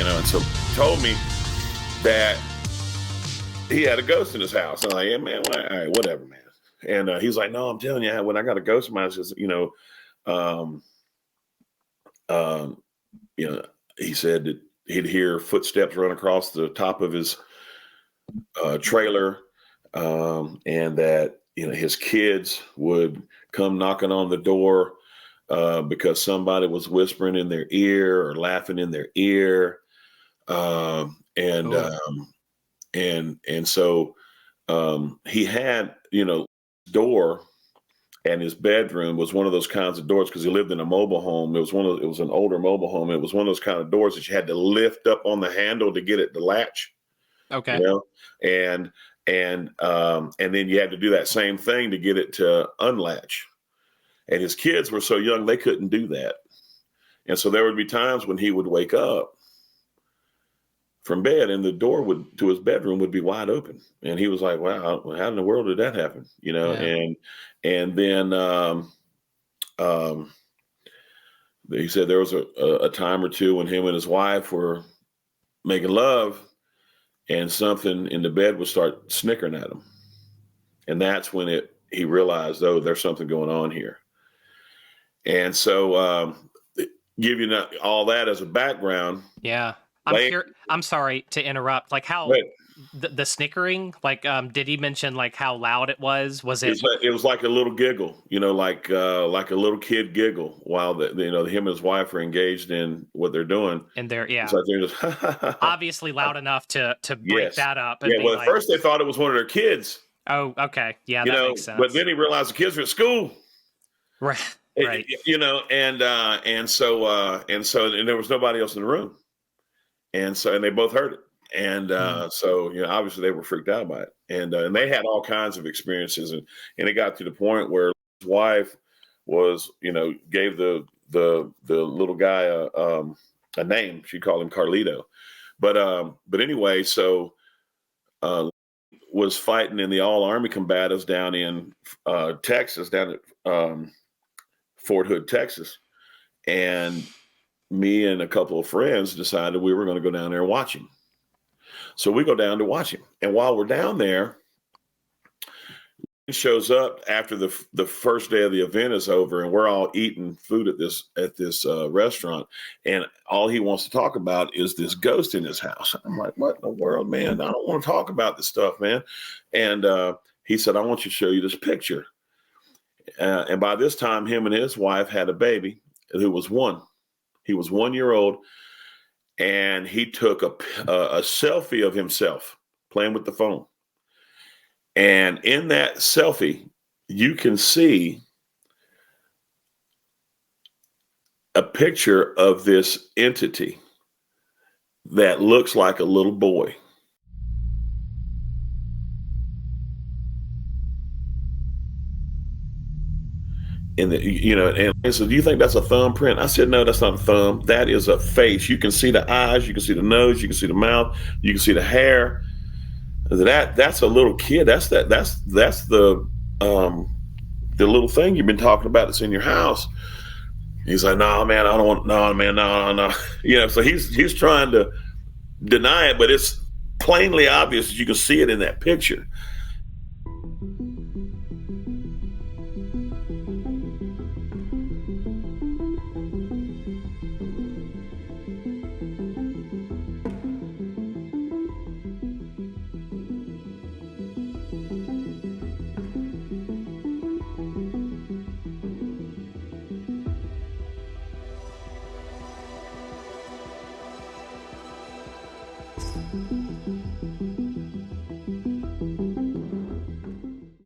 and so he told me that he had a ghost in his house. I'm like, yeah, man, all right, whatever, man. And he's like, no, I'm telling you, when I got a ghost in my house, um, um, he said that he'd hear footsteps run across the top of his trailer, and that his kids would come knocking on the door because somebody was whispering in their ear or laughing in their ear, and Oh, so he had door. And his bedroom was one of those kinds of doors because he lived in a mobile home. It was an older mobile home. It was one of those kind of doors that you had to lift up on the handle to get it to latch, you okay. know, and and then you had to do that same thing to get it to unlatch. And his kids were so young they couldn't do that. And so there would be times when he would wake up from bed and the door to his bedroom would be wide open. And he was like, wow, how in the world did that happen? Yeah. And then um, he said there was a time or two when him and his wife were making love and something in the bed would start snickering at him. And that's when he realized, oh, there's something going on here. And so give you all that as a background. Yeah. Lane, I'm sorry to interrupt. Like how but the snickering, like did he mention like how loud it was? Was it it was like a little giggle, like a little kid giggle while him and his wife are engaged in what they're doing. in there? It's Yeah. like they're just Obviously loud enough to break yes, that up and yeah. be Well, at like, first they thought it was one of their kids, "Oh, okay. Yeah, that makes but sense." then he realized the kids were at school. Right. Right. And there was nobody else in the room, and they both heard it, and Hmm. so obviously they were freaked out by it, and they had all kinds of experiences, and it got to the point where his wife was gave the little guy a name. She called him Carlito, but anyway, so was fighting in the all army combatives down in Texas, down at Fort Hood, Texas, and me and a couple of friends decided we were going to go down there and watch him. So we go down to watch him, and while we're down there, he shows up after the first day of the event is over, and we're all eating food at this restaurant, and all he wants to talk about is this ghost in his house. I'm like, what in the world, man? I don't want to talk about this stuff, man. And he said, I want you to show you this picture. And by this time, him and his wife had a baby who was one. He was 1 year old, and he took a selfie of himself playing with the phone. And in that selfie, you can see a picture of this entity that looks like a little boy. And I said, do you think that's a thumbprint? I said, no, that's not a thumb. That is a face. You can see the eyes, you can see the nose, you can see the mouth, you can see the hair. That's a little kid. That's the little thing you've been talking about that's in your house. He's like, no, man, I don't want, no, man, no. So he's trying to deny it, but it's plainly obvious. You can see it in that picture.